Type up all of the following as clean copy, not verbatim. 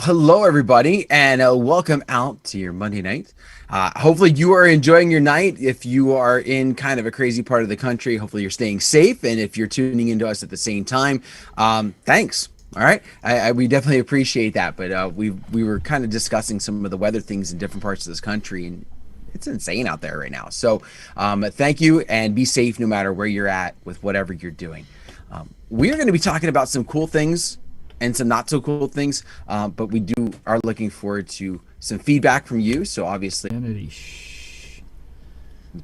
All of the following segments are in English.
hello everybody, and welcome out to your Monday night. Hopefully you are enjoying your night. If you are in kind of a crazy part of the country, hopefully you're staying safe. And if you're tuning into us at the same time, thanks. All right, we definitely appreciate that. But we were kind of discussing some of the weather things in different parts of this country, and it's insane out there right now. So thank you, and be safe no matter where you're at with whatever you're doing. We're going to be talking about some cool things and some not so cool things, but we are looking forward to some feedback from you. So obviously,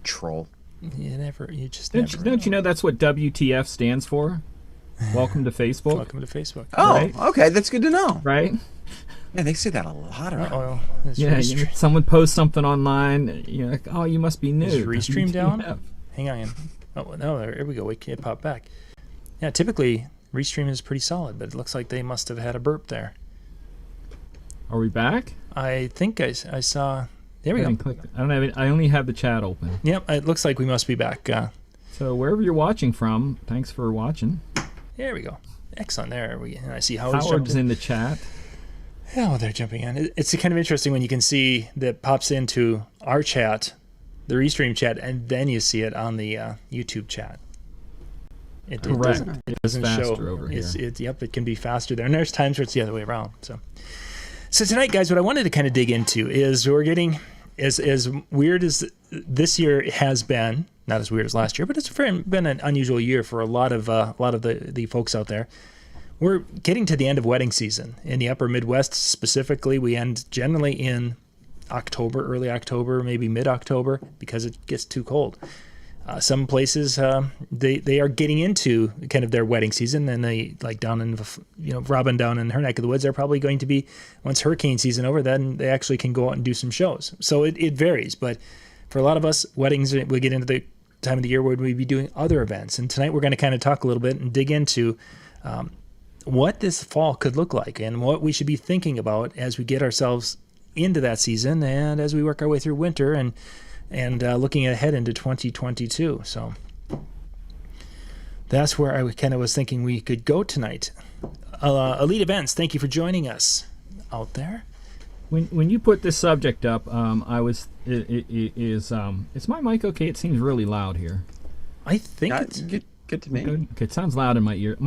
troll. Don't you know that's what WTF stands for? Welcome to Facebook. Welcome to Facebook. Oh, right? Okay, that's good to know. Right? Yeah, they say that a lot around. Someone posts something online. You're like, oh, you must be new. Is Restream down? WTF. Hang on. Oh no, here we go. It can't pop back. Yeah, typically Restream is pretty solid, but it looks like they must have had a burp there. Are we back? I think I saw. There we go. I don't have it. I only have the chat open. Yep, it looks like we must be back. So wherever you're watching from, thanks for watching. There we go. Excellent. There we. And I see Howard's in the chat. Oh, they're jumping in. It's kind of interesting when you can see that pops into our chat, the Restream chat, and then you see it on the YouTube chat. It doesn't show. Over here. It can be faster there. And there's times where it's the other way around. So tonight, guys, what I wanted to kind of dig into is we're getting as weird as this year has been. Not as weird as last year, but it's been an unusual year for a lot of the folks out there. We're getting to the end of wedding season in the upper Midwest specifically. We end generally in October, early October, maybe mid-October, because it gets too cold. Some places they are getting into kind of their wedding season, and they like down in Robin down in her neck of the woods. They're probably going to be, once hurricane season over, then they actually can go out and do some shows. So it varies, but for a lot of us, weddings, we get into the time of the year where we'd be doing other events. And tonight we're going to kind of talk a little bit and dig into what this fall could look like and what we should be thinking about as we get ourselves into that season and as we work our way through winter and looking ahead into 2022. So that's where I kind of was thinking we could go tonight. Elite Events, thank you for joining us out there. When you put this subject up, is my mic okay? It seems really loud here. I think it's good to me. Good. Okay, it sounds loud in my ear.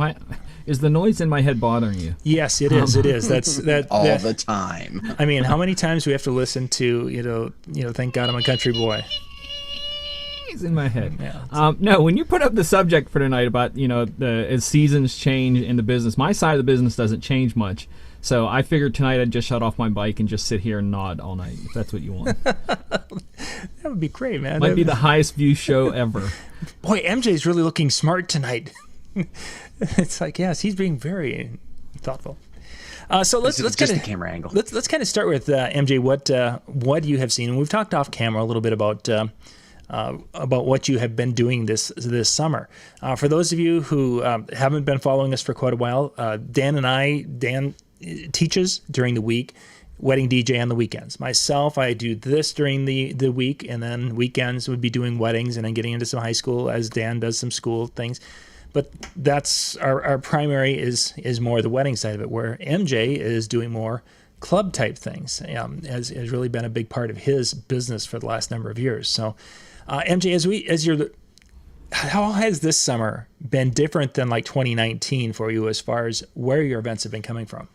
Is the noise in my head bothering you? Yes, it is. It is. That's all the time. I mean, how many times do we have to listen to Thank God I'm a Country Boy? It's in my head. Yeah. No, when you put up the subject for tonight about as seasons change in the business, my side of the business doesn't change much. So I figured tonight I'd just shut off my bike and just sit here and nod all night, if that's what you want. That would be great, man. Might be the highest view show ever. Boy, MJ's really looking smart tonight. It's like, yes, he's being very thoughtful. So let's kind of the camera angle. Let's kind of start with MJ. What you have seen, and we've talked off camera a little bit about what you have been doing this summer. For those of you who haven't been following us for quite a while, Dan teaches during the week, wedding DJ on the weekends. Myself, I do this during the week, and then weekends would be doing weddings and then getting into some high school as Dan does some school things. But that's our primary is more the wedding side of it, where MJ is doing more club type things. Has really been a big part of his business for the last number of years. So MJ, how has this summer been different than like 2019 for you as far as where your events have been coming from?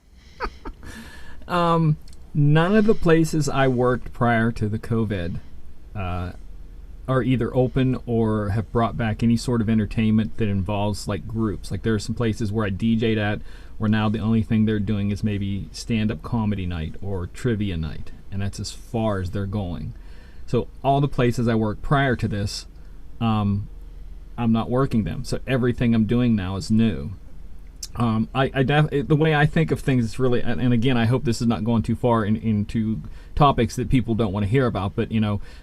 None of the places I worked prior to the COVID are either open or have brought back any sort of entertainment that involves like groups. Like there are some places where I DJ'd at where now the only thing they're doing is maybe stand-up comedy night or trivia night, and that's as far as they're going. So all the places I worked prior to this, I'm not working them. So everything I'm doing now is new. The way I think of things is really, and again, I hope this is not going too far into topics that people don't want to hear about, but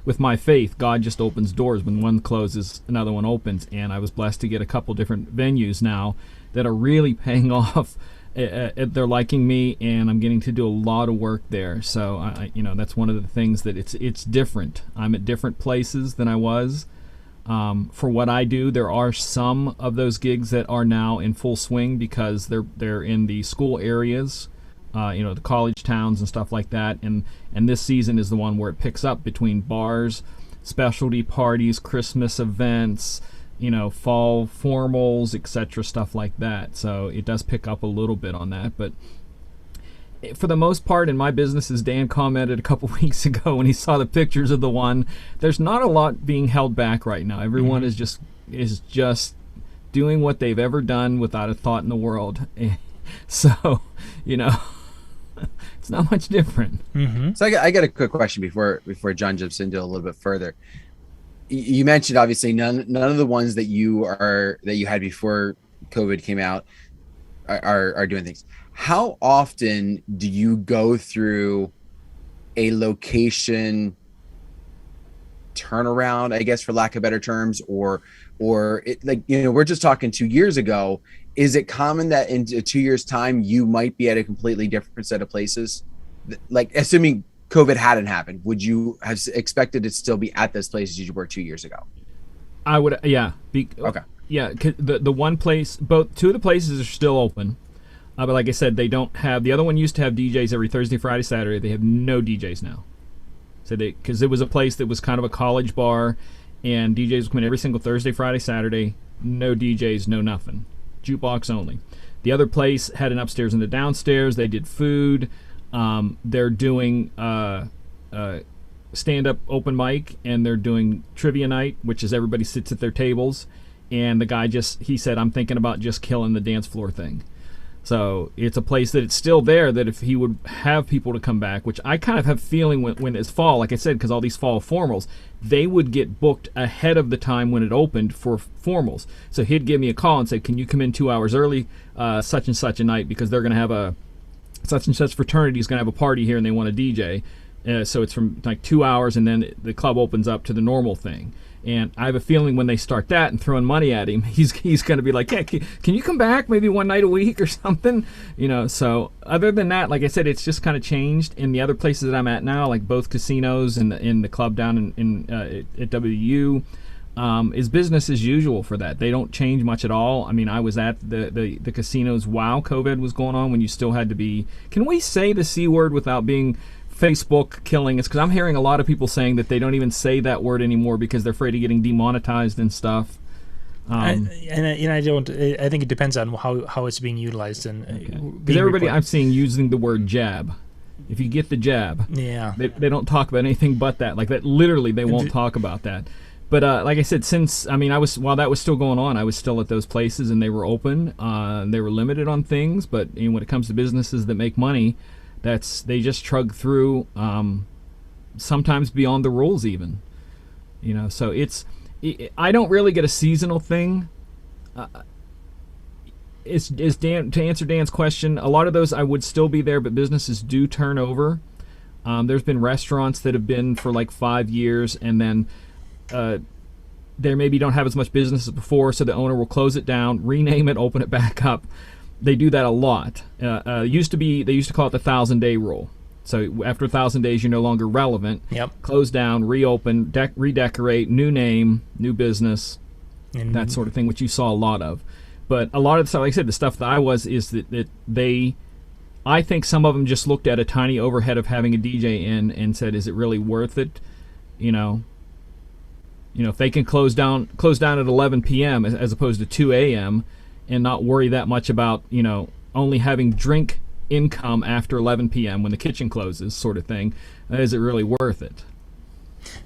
with my faith, God just opens doors. When one closes, another one opens, and I was blessed to get a couple different venues now that are really paying off. They're liking me, and I'm getting to do a lot of work there. So that's one of the things that it's different. I'm at different places than I was. For what I do, there are some of those gigs that are now in full swing because they're in the school areas. the college towns and stuff like that. And this season is the one where it picks up between bars, specialty parties, Christmas events, fall formals, etc., stuff like that. So it does pick up a little bit on that. But for the most part, in my business, as Dan commented a couple weeks ago when he saw the pictures of the one, there's not a lot being held back right now. Everyone is just doing what they've ever done without a thought in the world. So, it's not much different. So I got a quick question before John jumps into a little bit further. You mentioned obviously none of the ones that you had before COVID came out are doing things. How often do you go through a location turnaround, I guess, for lack of better terms, or it, we're just talking 2 years ago. Is it common that in 2 years' time you might be at a completely different set of places? Like, assuming COVID hadn't happened, would you have expected to still be at those places you were 2 years ago? I would, yeah. Okay. Yeah, the one place, two of the places are still open. But like I said, they don't have, the other one used to have DJs every Thursday, Friday, Saturday. They have no DJs now. So because it was a place that was kind of a college bar, and DJs would come in every single Thursday, Friday, Saturday. No DJs, no nothing. Jukebox only. The other place had an upstairs and a downstairs. They did food. They're doing stand-up open mic, and they're doing trivia night, which is everybody sits at their tables. And the guy he said, I'm thinking about just killing the dance floor thing. So it's a place that it's still there, that if he would have people to come back, which I kind of have feeling when it's fall, like I said, because all these fall formals, they would get booked ahead of the time when it opened for formals. So he'd give me a call and say, can you come in 2 hours early, such and such a night, because they're going to have such and such fraternity is going to have a party here and they want a DJ. So it's from like 2 hours, and then the club opens up to the normal thing. And I have a feeling when they start that and throwing money at him, he's going to be like, yeah, can you come back maybe one night a week or something? So other than that, like I said, it's just kind of changed. In the other places that I'm at now, like both casinos and in the club down at WU, is business as usual for that. They don't change much at all. I mean, I was at the casinos while COVID was going on, when you still had to be, can we say the C word without being Facebook killing us? Because I'm hearing a lot of people saying that they don't even say that word anymore because they're afraid of getting demonetized and stuff. I don't. I think it depends on how it's being utilized and because everybody I'm seeing using the word jab. If you get the jab, yeah, they don't talk about anything but that. Like that, literally, they won't talk about that. But like I said, while that was still going on, I was still at those places and they were open. They were limited on things, but when it comes to businesses that make money, they just trug through, sometimes beyond the rules even. So I don't really get a seasonal thing. To answer Dan's question, a lot of those I would still be there, but businesses do turn over. There's been restaurants that have been for like 5 years, and then they maybe don't have as much business as before, so the owner will close it down, rename it, open it back up. They do that a lot. They used to call it the 1,000-day rule. So after 1,000 days, you're no longer relevant. Yep. Close down, reopen, redecorate, new name, new business, that sort of thing, which you saw a lot of. But a lot of the stuff, like I said, the stuff that is that I think some of them just looked at a tiny overhead of having a DJ in and said, is it really worth it? If they can close down at 11 p.m. as opposed to 2 a.m., and not worry that much about, only having drink income after 11 p.m. when the kitchen closes, sort of thing. Is it really worth it?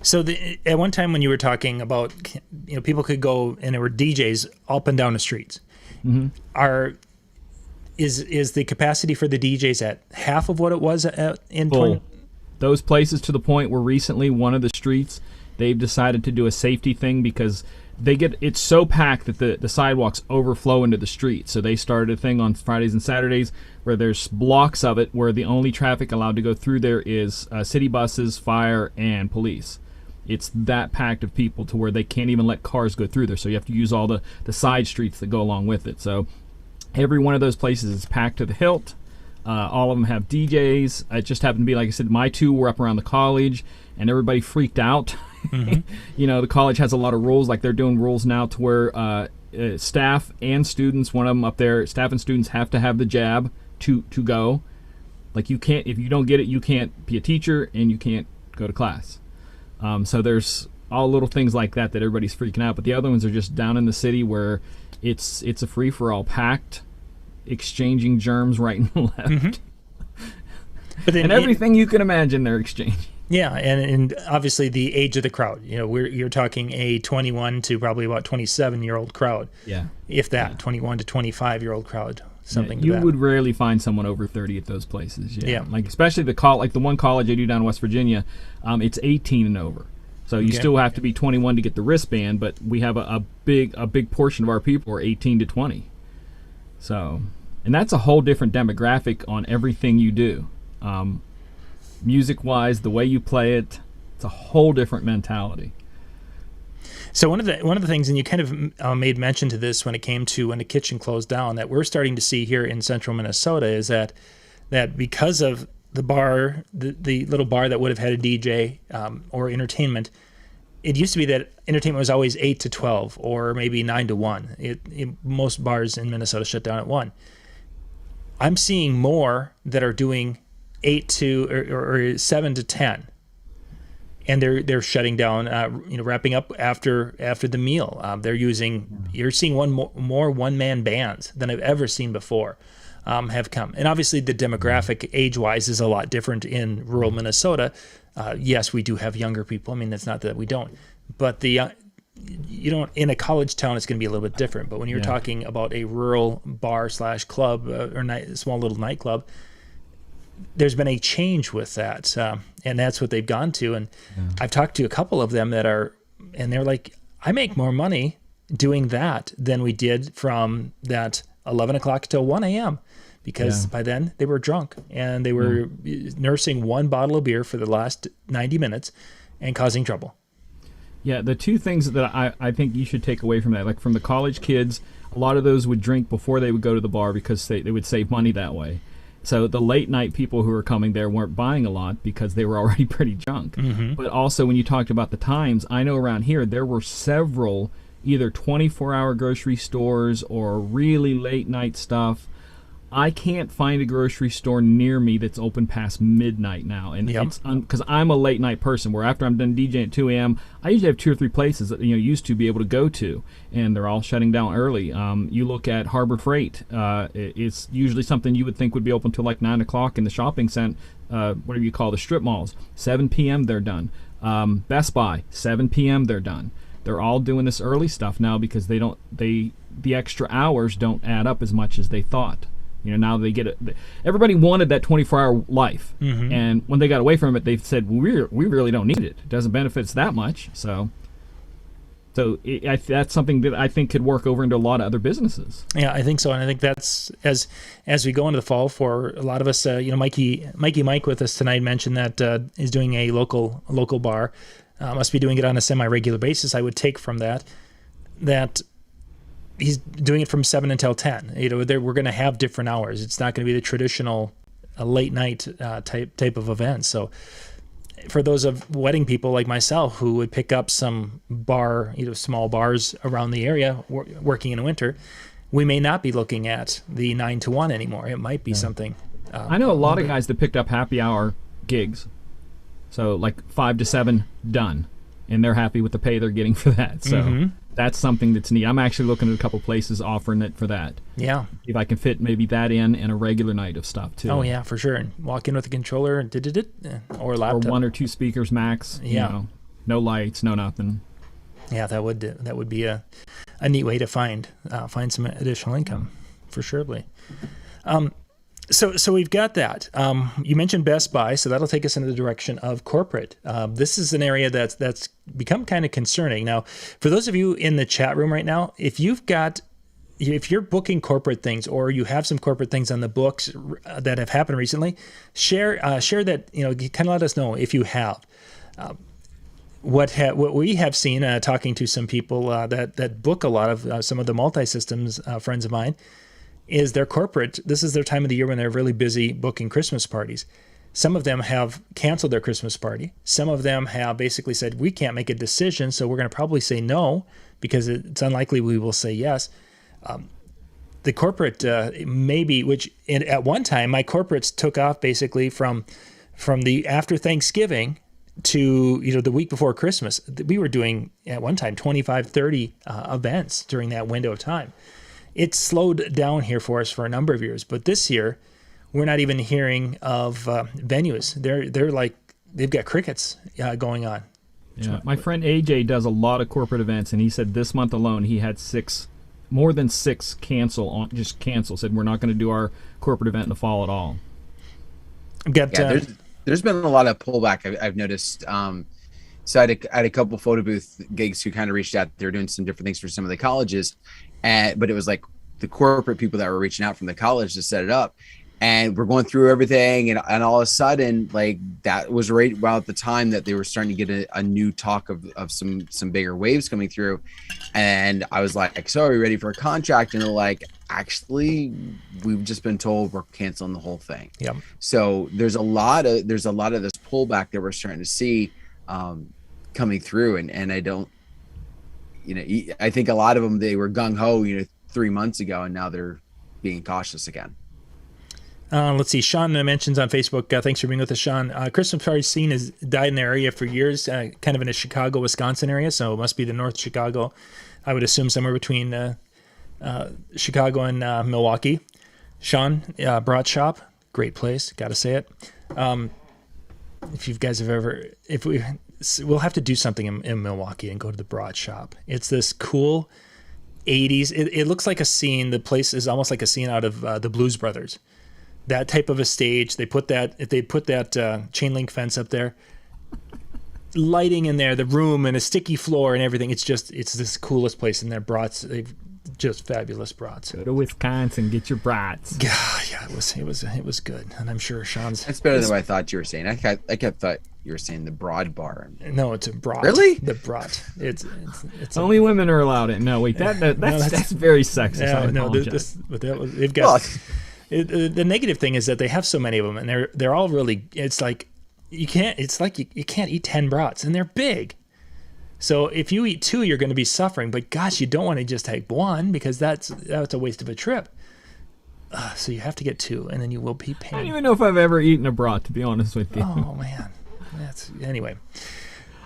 So at one time when you were talking about, people could go and there were DJs up and down the streets. Mm-hmm. Is the capacity for the DJs at half of what it was in full? Those places, to the point where recently one of the streets, they've decided to do a safety thing because it's so packed that the sidewalks overflow into the street. So they started a thing on Fridays and Saturdays where there's blocks of it where the only traffic allowed to go through there is city buses, fire, and police. It's that packed of people to where they can't even let cars go through there. So you have to use all the side streets that go along with it. So every one of those places is packed to the hilt. All of them have DJs. It just happened to be, like I said, my two were up around the college, and everybody freaked out. Mm-hmm. The college has a lot of rules. Like they're doing rules now to where staff and students, one of them up there, staff and students have to have the jab to go. Like, you can't, if you don't get it, you can't be a teacher and you can't go to class. So there's all little things like that everybody's freaking out. But the other ones are just down in the city where it's a free for all, packed, exchanging germs right and left. Mm-hmm. But then and everything you can imagine they're exchanging. Yeah, and obviously the age of the crowd. You're talking a 21 to probably about 27-year-old crowd. Yeah. If that, 21 to 25-year-old crowd. Something you to that. would rarely find someone over 30 at those places. Yeah. Like, especially like the one college I do down in West Virginia, it's 18 and over. So you still have to be 21 to get the wristband, but we have a big portion of our people are 18 to 20. So, and that's a whole different demographic on everything you do. Music-wise, the way you play it, it's a whole different mentality. So one of the things, and you kind of made mention to this when it came to when the kitchen closed down, that we're starting to see here in central Minnesota is that because of the bar, the little bar that would have had a DJ or entertainment, it used to be that entertainment was always 8 to 12 or maybe 9 to 1. Most bars in Minnesota shut down at 1. I'm seeing more that are doing 8 to or 7 to 10. And they're shutting down, wrapping up after the meal. You're seeing more one-man bands than I've ever seen before have come. And obviously the demographic age-wise is a lot different in rural Minnesota. Yes, we do have younger people. I mean, that's not that we don't. But in a college town, it's going to be a little bit different. But when you're talking about a rural bar/club or small little nightclub, there's been a change with that, and that's what they've gone to. And I've talked to a couple of them and they're like, I make more money doing that than we did from that 11 o'clock till 1 a.m. because by then they were drunk and they were nursing one bottle of beer for the last 90 minutes and causing trouble. Yeah, the two things that I think you should take away from that, like from the college kids, a lot of those would drink before they would go to the bar because they would save money that way. So the late night people who were coming there weren't buying a lot because they were already pretty drunk. Mm-hmm. But also when you talked about the times, I know around here there were several either 24-hour grocery stores or really late night stuff. I can't find a grocery store near me that's open past midnight now. And it's because I'm a late night person where after I'm done DJing at 2 a.m., I usually have 2 or 3 places that used to be able to go to, and they're all shutting down early. You look at Harbor Freight. It's usually something you would think would be open till like 9 o'clock in the shopping center, whatever you call the strip malls. 7 p.m. they're done. Best Buy, 7 p.m. they're done. They're all doing this early stuff now because the extra hours don't add up as much as they thought. Now they get it. Everybody wanted that 24-hour life, and when they got away from it, they said, we really don't need it. It doesn't benefit us that much. So that's something that I think could work over into a lot of other businesses. Yeah, I think so, and I think that's as we go into the fall for a lot of us. Mikey Mike with us tonight mentioned that is doing a local bar. Must be doing it on a semi-regular basis. I would take from that he's doing it from 7 until 10. We're going to have different hours. It's not going to be the traditional late night type of event. So for those of wedding people like myself who would pick up some small bars around the area working in the winter, we may not be looking at the 9 to 1 anymore. It might be something. I know a lot of guys that picked up happy hour gigs. So like 5 to 7 done. And they're happy with the pay they're getting for that. So that's something that's neat. I'm actually looking at a couple places offering it for that. Yeah. If I can fit maybe that in a regular night of stuff too. Oh yeah, for sure. And walk in with a controller and or a laptop. Or 1 or 2 speakers max. Yeah. No lights, no nothing. Yeah, that would be a neat way to find some additional income for surely. So we've got that. You mentioned Best Buy, so that'll take us in the direction of corporate. This is an area that's become kind of concerning. Now, for those of you in the chat room right now, if you're booking corporate things or you have some corporate things on the books that have happened recently, share that. Kind of let us know if you have. What we have seen talking to some people that book a lot of some of the multi-systems friends of mine. Is their corporate, this is their time of the year when they're really busy booking Christmas parties. Some of them have canceled their Christmas party. Some of them have basically said, we can't make a decision, so we're going to probably say no because it's unlikely we will say yes. the corporate maybe, which at one time my corporates took off basically from the after Thanksgiving to the week before Christmas. We were doing at one time 25, 30 events during that window of time. It slowed down here for us for a number of years, but this year we're not even hearing of venues. They're like they've got crickets going on. Yeah, my friend AJ does a lot of corporate events, and he said this month alone he had more than six cancel. Said we're not going to do our corporate event in the fall at all. There's been a lot of pullback I've noticed. So I had a couple photo booth gigs who kind of reached out. They were doing some different things for some of the colleges, but it was like the corporate people that were reaching out from the college to set it up. And we're going through everything, and all of a sudden, like that was right about the time that they were starting to get a new talk of some bigger waves coming through. And I was like, so are we ready for a contract? And they're like, actually, we've just been told we're canceling the whole thing. Yep. So there's a lot of this pullback that we're starting to see coming through, and I don't, I think a lot of them, they were gung ho, 3 months ago, and now they're being cautious again. Let's see. Sean mentions on Facebook, thanks for being with us, Sean. Christmas party scene has died in the area for years, kind of in a Chicago, Wisconsin area, so it must be the North Chicago. I would assume somewhere between Chicago and Milwaukee. Sean, Brat Shop, great place, got to say it. If you guys have ever, we'll have to do something in Milwaukee and go to the Brat Shop. It's this cool 80s. It looks like a scene. The place is almost like a scene out of the Blues Brothers. That type of a stage. They put that chain link fence up there, lighting in there, the room, and a sticky floor and everything. It's this coolest place in there. Brats, they've just fabulous brats. Go to Wisconsin, get your brats. Yeah, it was good, and I'm sure Sean's. That's better than what I thought you were saying. I kept thought you were saying the Broad Bar. No, it's a brat. Really? The brat. It's only women are allowed it. No, wait, that's very sexist. They've got. Well, the negative thing is that they have so many of them, and they're all really. It's like you can't eat 10 brats, and they're big. So if you eat 2, you're going to be suffering. But gosh, you don't want to just take 1 because that's a waste of a trip. So you have to get 2, and then you will be paying. I don't even know if I've ever eaten a brat, to be honest with you. Oh man, anyway.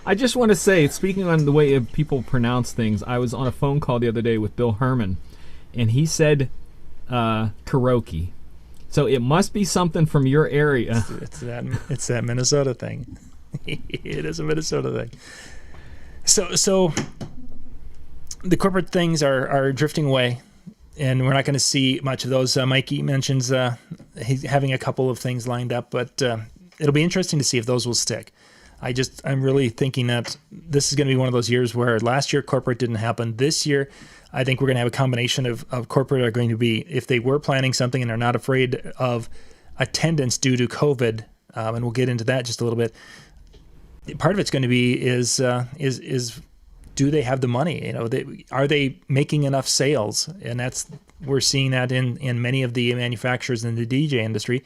I just want to say, speaking on the way of people pronounce things, I was on a phone call the other day with Bill Herman, and he said karaoke. So it must be something from your area. It's that Minnesota thing. It is a Minnesota thing. So the corporate things are drifting away, and we're not going to see much of those. Mikey mentions he's having a couple of things lined up, but it'll be interesting to see if those will stick. I'm really thinking that this is going to be one of those years where last year corporate didn't happen. This year, I think we're going to have a combination of corporate are going to be, if they were planning something and are not afraid of attendance due to COVID, and we'll get into that just a little bit. Part of it's going to be is do they have the money? Are they making enough sales? And we're seeing that in many of the manufacturers in the DJ industry.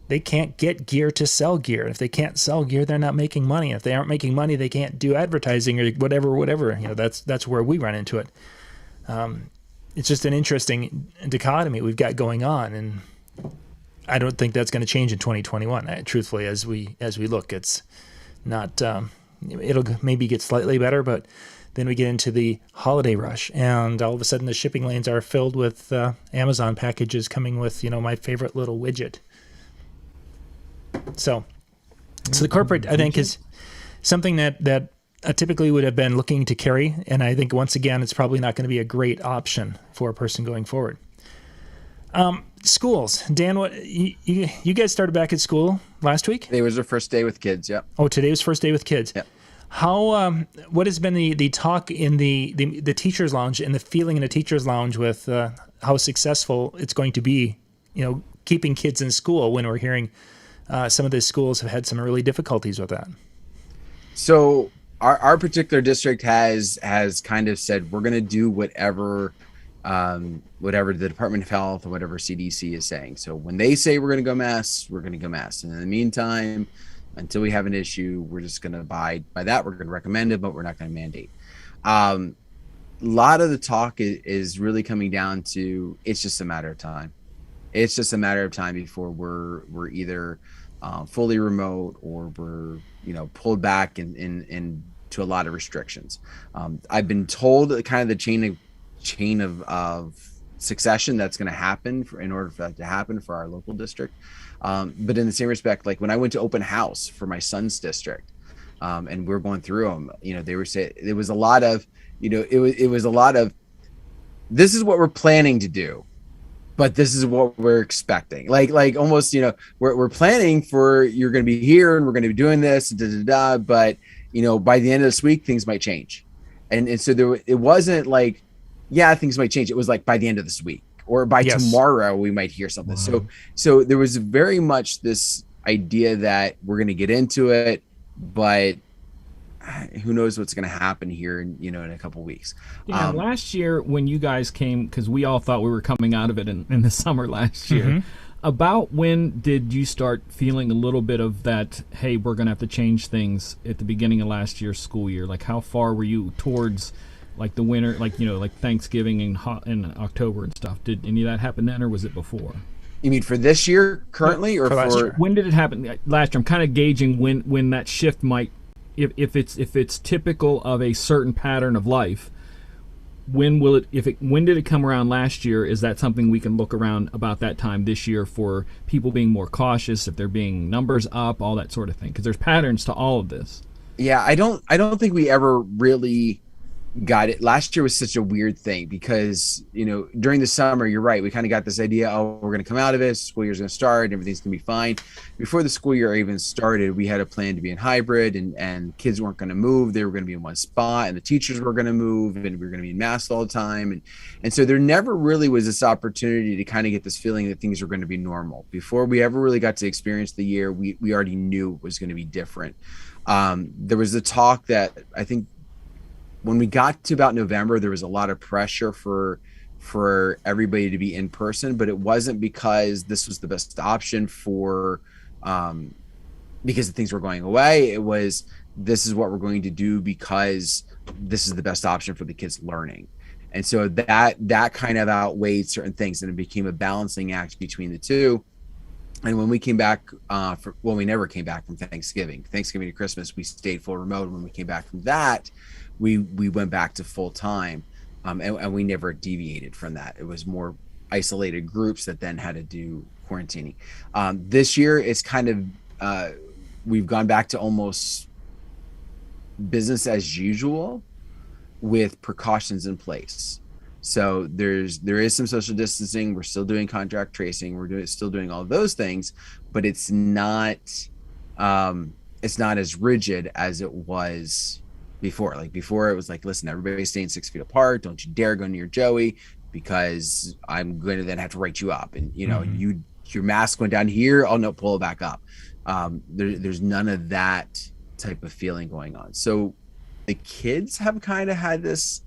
They can't get gear to sell gear. If they can't sell gear, they're not making money. If they aren't making money, they can't do advertising or whatever. That's where we run into it. It's just an interesting dichotomy we've got going on, and I don't think that's going to change in 2021. Truthfully, as we look, it's not. It'll maybe get slightly better, but then we get into the holiday rush, and all of a sudden the shipping lanes are filled with Amazon packages coming with my favorite little widget. So the corporate, I think, is something that typically would have been looking to carry, and I think once again it's probably not going to be a great option for a person going forward. Schools, Dan, what you guys started back at school last week? Today was our first day with kids. Yep. Oh, today was first day with kids. Yep. How what has been the talk in the teachers' lounge and the feeling in the teachers' lounge with how successful it's going to be? Keeping kids in school when we're hearing some of the schools have had some early difficulties with that. So our particular district has kind of said we're going to do whatever the Department of Health or whatever CDC is saying. So when they say we're going to go mass, we're going to go mass. And in the meantime, until we have an issue, we're just going to abide by that. We're going to recommend it, but we're not going to mandate. lot of the talk is really coming down to it's just a matter of time. It's just a matter of time before we're either fully remote or we're pulled back and to a lot of restrictions. I've been told kind of the chain of succession that's going to happen in order for that to happen for our local district. But in the same respect, like when I went to open house for my son's district, and we're going through them, they were saying it was a lot of, it was a lot of, this is what we're planning to do, but this is what we're expecting. Like almost, we're planning for, you're going to be here and we're going to be doing this, but by the end of this week, things might change. And so it wasn't like, yeah, things might change. It was like by the end of this week or by tomorrow, we might hear something. Wow. So there was very much this idea that we're going to get into it, but who knows what's going to happen here in a couple of weeks. Yeah, last year when you guys came, because we all thought we were coming out of it in the summer last year, about when did you start feeling a little bit of that, hey, we're going to have to change things at the beginning of last year's school year? Like how far were you towards like the winter, like like Thanksgiving in October and stuff? Did any of that happen then, or was it before? You mean for this year currently, or for when did it happen last year? I'm kind of gauging when that shift might, if it's typical of a certain pattern of life. When did it come around last year? Is that something we can look around about that time this year for people being more cautious, if they're being numbers up, all that sort of thing? Because there's patterns to all of this. Yeah, I don't think we ever really got it. Last year was such a weird thing because, during the summer, you're right. We kind of got this idea, oh, we're going to come out of it. School year's going to start. Everything's going to be fine. Before the school year even started, we had a plan to be in hybrid and kids weren't going to move. They were going to be in one spot and the teachers were going to move and we were going to be masked all the time. And so there never really was this opportunity to kind of get this feeling that things were going to be normal. Before we ever really got to experience the year, we already knew it was going to be different. There was the talk that I think, when we got to about November, there was a lot of pressure for everybody to be in person, but it wasn't because this was the best option because the things were going away. It was, this is what we're going to do because this is the best option for the kids learning. And so that kind of outweighed certain things, and it became a balancing act between the two. And when we came back, we never came back from Thanksgiving to Christmas, we stayed full remote. When we came back from that, we went back to full time, and we never deviated from that. It was more isolated groups that then had to do quarantining. This year, it's kind of, we've gone back to almost business as usual with precautions in place. So there is some social distancing. We're still doing contact tracing. We're still doing all of those things, but it's not as rigid as it was before. Like before, it was like, listen, everybody's staying 6 feet apart. Don't you dare go near Joey because I'm going to then have to write you up. And your mask went down here. Oh no, pull it back up. There's none of that type of feeling going on. So the kids have kind of had this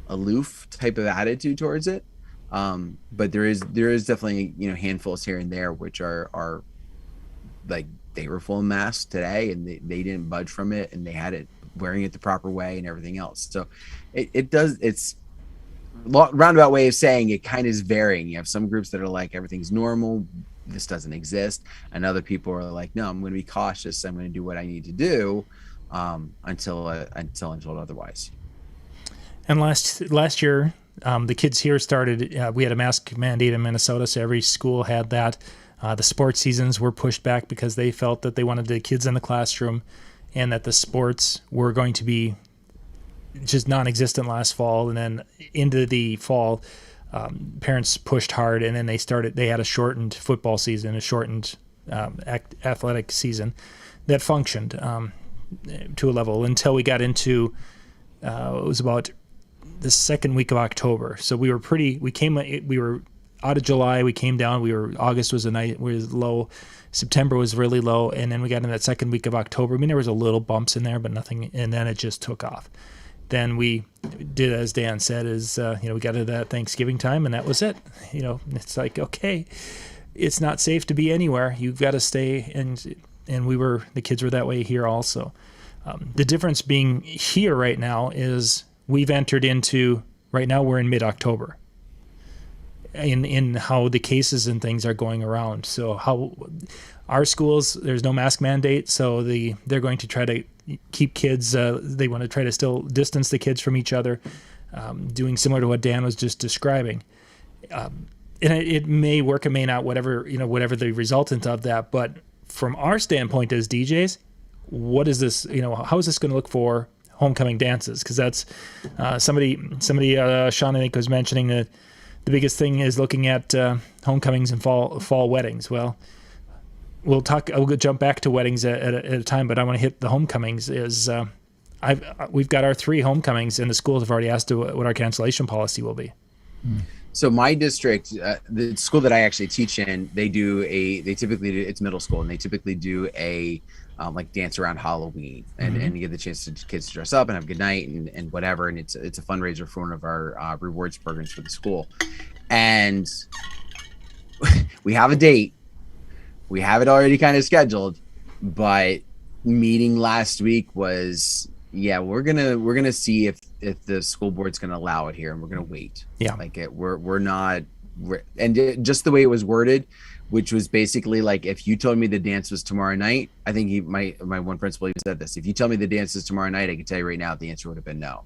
aloof type of attitude towards it, but there is definitely handfuls here and there which are like, they were full mask today and they didn't budge from it, and they had it wearing it the proper way and everything else. So it's roundabout way of saying it kind of is varying. You have some groups that are like, everything's normal, this doesn't exist, and other people are like, no, I'm going to be cautious, I'm going to do what I need to do until I'm told otherwise. And last year, the kids here started, we had a mask mandate in Minnesota, so every school had that. The sports seasons were pushed back because they felt that they wanted the kids in the classroom and that the sports were going to be just non-existent last fall. And then into the fall, parents pushed hard, and then they had a shortened football season, a shortened athletic season that functioned to a level until we got into, it was about the second week of October. So we were out of July, we came down, August was low, September was really low, and then we got in that second week of October. I mean, there was a little bumps in there, but nothing, and then it just took off. Then we did, as Dan said, we got to that Thanksgiving time, and that was it. It's like, okay, it's not safe to be anywhere. You've got to stay, and the kids were that way here also. The difference being here right now is we've entered into, right now we're in mid-October, in how the cases and things are going around. So how our schools, there's no mask mandate, so they're going to try to keep kids, they want to try to still distance the kids from each other, doing similar to what Dan was just describing. And it may work, it may not, whatever the resultant of that. But from our standpoint as DJs, what is this, how is this going to look for homecoming dances? Because that's somebody, Sean, I think, was mentioning that the biggest thing is looking at homecomings and fall weddings. Well, we'll jump back to weddings at a time, but I want to hit the homecomings. We've got our 3 homecomings, and the schools have already asked what our cancellation policy will be. So my district, the school that I actually teach in, they typically do, it's middle school, and they typically do a like dance around Halloween, and you get the chance to kids to dress up and have a good night and whatever. And it's a fundraiser for one of our rewards programs for the school. And we have a date. We have it already kind of scheduled, but meeting last week was, we're gonna see if the school board's gonna allow it here, and we're gonna wait. And just the way it was worded, which was basically like, if you told me the dance was tomorrow night, I think my one principal even said this: if you tell me the dance is tomorrow night, I can tell you right now the answer would have been no.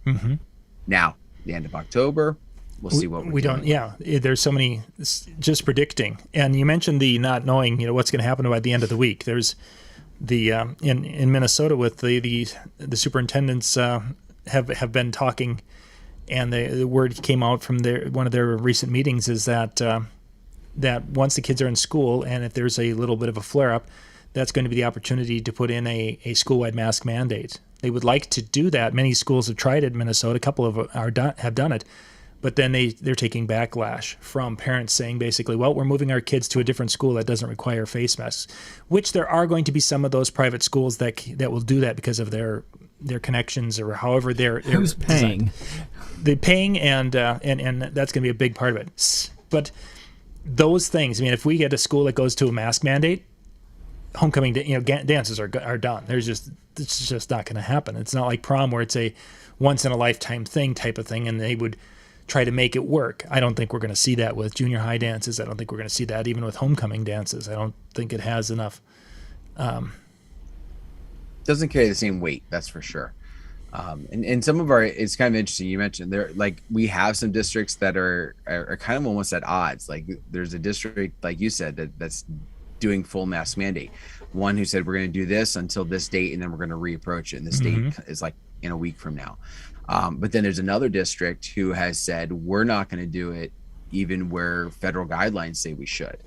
Now, the end of October, we'll see what we don't. Yeah, there's so many just predicting. And you mentioned the not knowing, what's going to happen by the end of the week. There's the in Minnesota with the superintendents have been talking, and the word came out from one of their recent meetings is that once the kids are in school, and if there's a little bit of a flare up, that's going to be the opportunity to put in a school-wide mask mandate. They would like to do that. Many schools have tried it in Minnesota. A couple have done it. But then they're taking backlash from parents saying basically, well, we're moving our kids to a different school that doesn't require face masks, which there are going to be some of those private schools that will do that because of their connections or however they're who's paying. They're paying, and that's going to be a big part of it. But those things, I mean, if we get a school that goes to a mask mandate, homecoming dances are done. It's just not going to happen. It's not like prom where it's a once in a lifetime thing type of thing, and they would try to make it work. I don't think we're going to see that with junior high dances. I don't think we're going to see that even with homecoming dances. I don't think it has enough. Doesn't carry the same weight, that's for sure. And some of it's kind of interesting. You mentioned there, like, we have some districts that are kind of almost at odds. Like, there's a district, like you said, that's doing full mask mandate. One who said, we're going to do this until this date, and then we're going to reapproach it. And this date is like in a week from now. But then there's another district who has said, we're not going to do it even where federal guidelines say we should.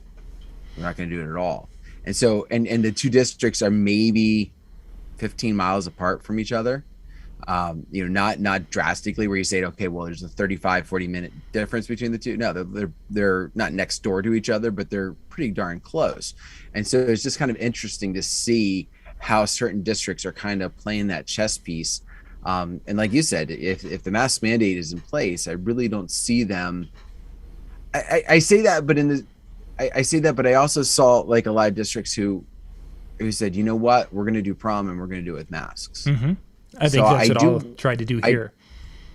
We're not going to do it at all. And so, and the two districts are maybe 15 miles apart from each other. Not drastically where you say, okay, well, there's a 35-40 minute difference between the two. No, they're not next door to each other, but they're pretty darn close. And so it's just kind of interesting to see how certain districts are kind of playing that chess piece. And like you said, if the mask mandate is in place, I really don't see them. I say that, but I say that, but I also saw like a lot of districts who said, you know what, we're going to do prom and we're going to do it with masks. I think that's what I'll try to do here.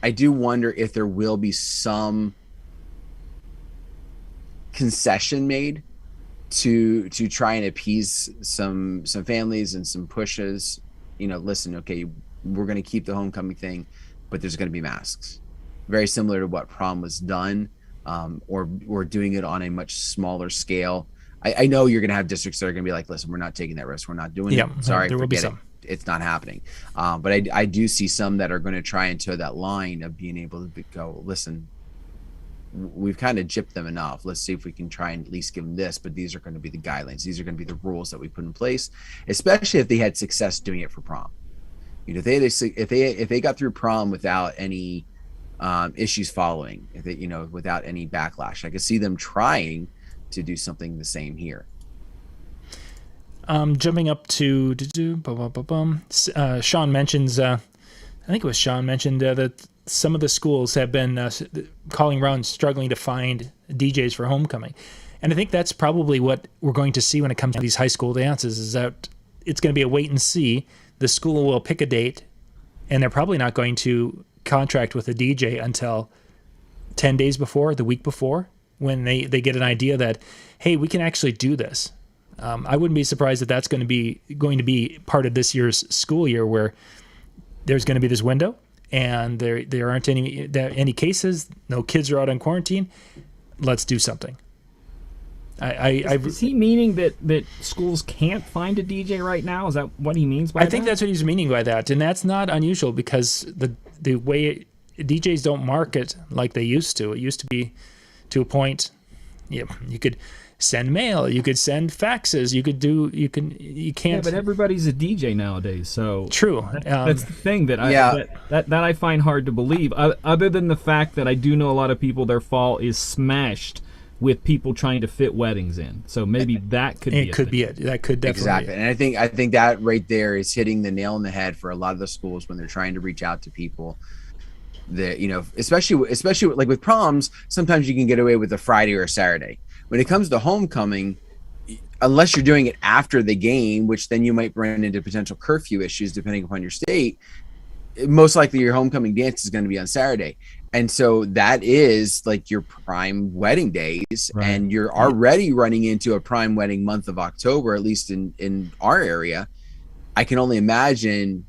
I do wonder if there will be some concession made to try and appease some families and some pushes. Listen, okay, we're going to keep the homecoming thing, but there's going to be masks. Very similar to what prom was done, or doing it on a much smaller scale. I know you're going to have districts that are going to be like, listen, we're not taking that risk. We're not doing it. Sorry, there will be some. It's not happening. But I do see some that are going to try and toe that line of being able to go, listen, we've kind of gypped them enough. Let's see if we can try and at least give them this, but these are going to be the guidelines. These are going to be the rules that we put in place, especially if they had success doing it for prom. If they got through prom without any issues following, without any backlash, I could see them trying to do something the same here. Jumping up to Sean mentions, I think it was Sean mentioned that some of the schools have been calling around, struggling to find DJs for homecoming. And I think that's probably what we're going to see when it comes to these high school dances, is that it's going to be a wait and see. The school will pick a date, and they're probably not going to contract with a DJ until 10 days before, the week before, when they get an idea that, hey, we can actually do this. I wouldn't be surprised if that's going to be part of this year's school year, where there's going to be this window, and there aren't any cases. No kids are out on quarantine. Let's do something. Is he meaning that schools can't find a DJ right now? Is that what he means by that? I think that's what he's meaning by that, and that's not unusual, because the way DJs don't market like they used to. It used to be to a point. You could send mail, you could send faxes, you can't. Yeah, but everybody's a DJ nowadays, so true. That's the thing that I find hard to believe. Other than the fact that I do know a lot of people, their fall is smashed with people trying to fit weddings in. So maybe that could be it. That could definitely exactly. And I think that right there is hitting the nail on the head for a lot of the schools when they're trying to reach out to people. That, especially like with proms, sometimes you can get away with a Friday or a Saturday. When it comes to homecoming, unless you're doing it after the game, which then you might run into potential curfew issues depending upon your state, most likely your homecoming dance is going to be on Saturday. And so that is like your prime wedding days, right. And you're already running into a prime wedding month of October, at least in our area. I can only imagine,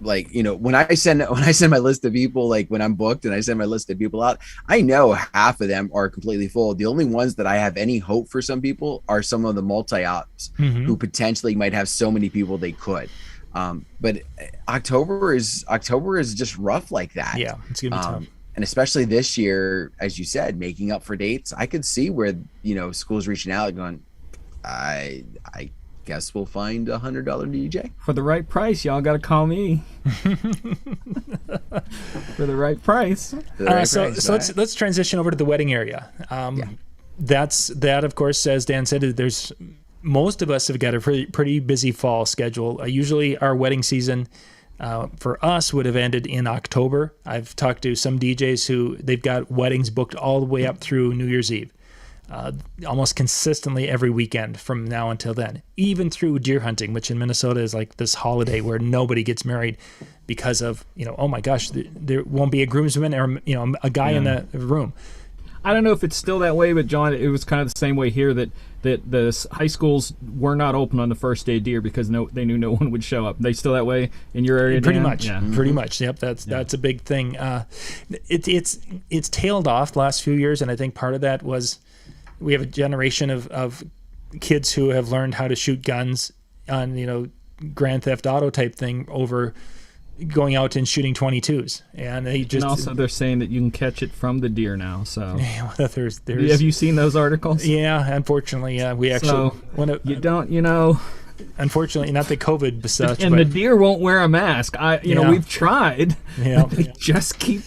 like, when I send my list of people, like when I'm booked and I send my list of people out, I know half of them are completely full. The only ones that I have any hope for some people are some of the multi-outs who potentially might have so many people they could. But October is just rough like that. Yeah, it's gonna be tough. And especially this year, as you said, making up for dates, I could see where schools reaching out going, I guess we'll find $100 DJ for the right price. Y'all got to call me for the right price. So let's transition over to the wedding area. That of course, as Dan said, there's most of us have got a pretty busy fall schedule. Usually our wedding season for us would have ended in October. I've talked to some DJs who they've got weddings booked all the way up through New Year's Eve. Almost consistently every weekend from now until then, even through deer hunting, which in Minnesota is like this holiday where nobody gets married because of, oh my gosh, there won't be a groomsman or, a guy in the room. I don't know if it's still that way, but John, it was kind of the same way here that the high schools were not open on the first day of deer because they knew no one would show up. They still that way in your area? Pretty Dan? much. Yeah. Pretty much. Yep. That's a big thing. It's tailed off the last few years. And I think part of that was, we have a generation of kids who have learned how to shoot guns on, Grand Theft Auto type thing over going out and shooting 22s. And they're saying that you can catch it from the deer now. So there's have you seen those articles? Yeah, unfortunately, we actually unfortunately, not the COVID but such. And the deer won't wear a mask. We've tried. Yeah, they just keep.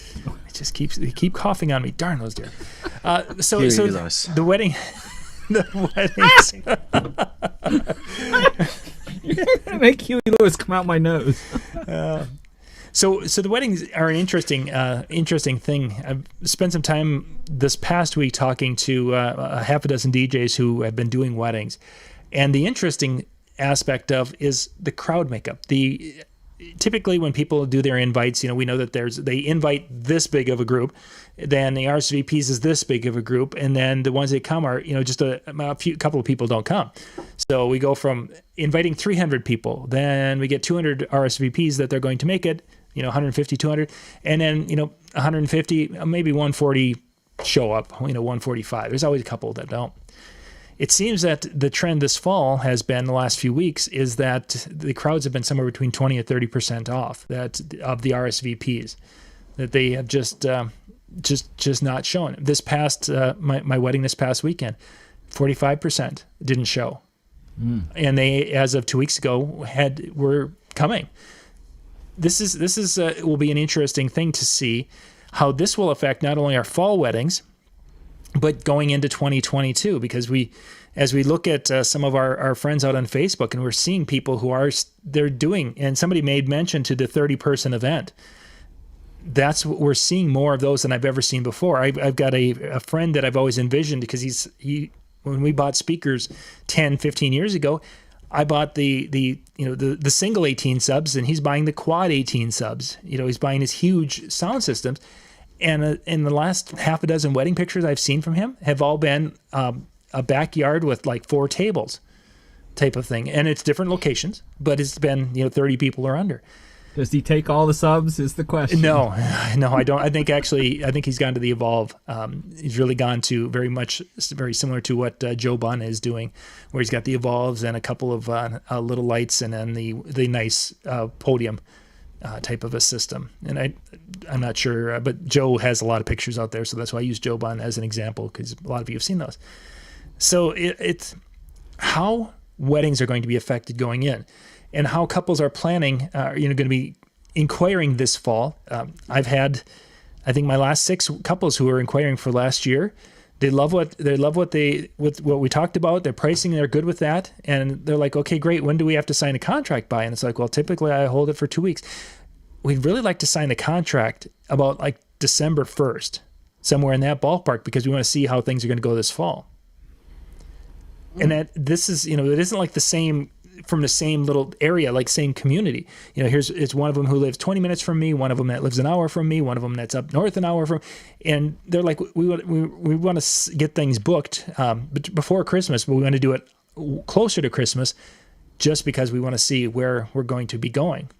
They keep coughing on me. Darn those deer. So the wedding, You're gonna make Huey Lewis come out my nose. So the weddings are an interesting thing. I've spent some time this past week talking to a half a dozen DJs who have been doing weddings, and the interesting aspect of is the crowd makeup. Typically when people do their invites, we know that they invite this big of a group, then the RSVPs is this big of a group, and then the ones that come are, just a couple of people don't come. So we go from inviting 300 people, then we get 200 RSVPs that they're going to make it, 150, 200, and then, 150, maybe 140 show up, 145. There's always a couple that don't. It seems that the trend this fall has been, the last few weeks, is that the crowds have been somewhere between 20 and 30% off of the RSVPs, that they have just not shown. This past my wedding this past weekend, 45% didn't show, and they, as of 2 weeks ago, were coming. This is will be an interesting thing to see how this will affect not only our fall weddings, but going into 2022, because as we look at some of our friends out on Facebook, and we're seeing people who they're doing, and somebody made mention to the 30-person event. That's what we're seeing, more of those than I've ever seen before. I've got a friend that I've always envisioned, because he when we bought speakers 10, 15 years ago, I bought the single 18 subs, and he's buying the quad 18 subs. He's buying his huge sound systems. And in the last half a dozen wedding pictures I've seen from him have all been a backyard with like 4 tables type of thing. And it's different locations, but it's been, 30 people or under. Does he take all the subs is the question. No, I don't. I think he's gone to the Evolve. He's really gone to very similar to what Joe Bunn is doing, where he's got the Evolves and a couple of little lights and then the nice podium type of a system. And I'm not sure, but Joe has a lot of pictures out there, so that's why I use Joe Bunn as an example, because a lot of you have seen those. So it's how weddings are going to be affected going in, and how couples are planning, going to be inquiring this fall. I've had, I think, my last 6 couples who are inquiring for last year. They love what we talked about. Their pricing, they're good with that, and they're like, okay, great. When do we have to sign a contract by? And it's like, well, typically I hold it for 2 weeks. We'd really like to sign the contract about like December 1st, somewhere in that ballpark, because we want to see how things are going to go this fall. And that this is, it isn't like the same from the same little area, like same community. It's one of them who lives 20 minutes from me, one of them that lives an hour from me, one of them that's up north an hour from, and they're like, we want to get things booked before Christmas, but we want to do it closer to Christmas, just because we want to see where we're going to be going.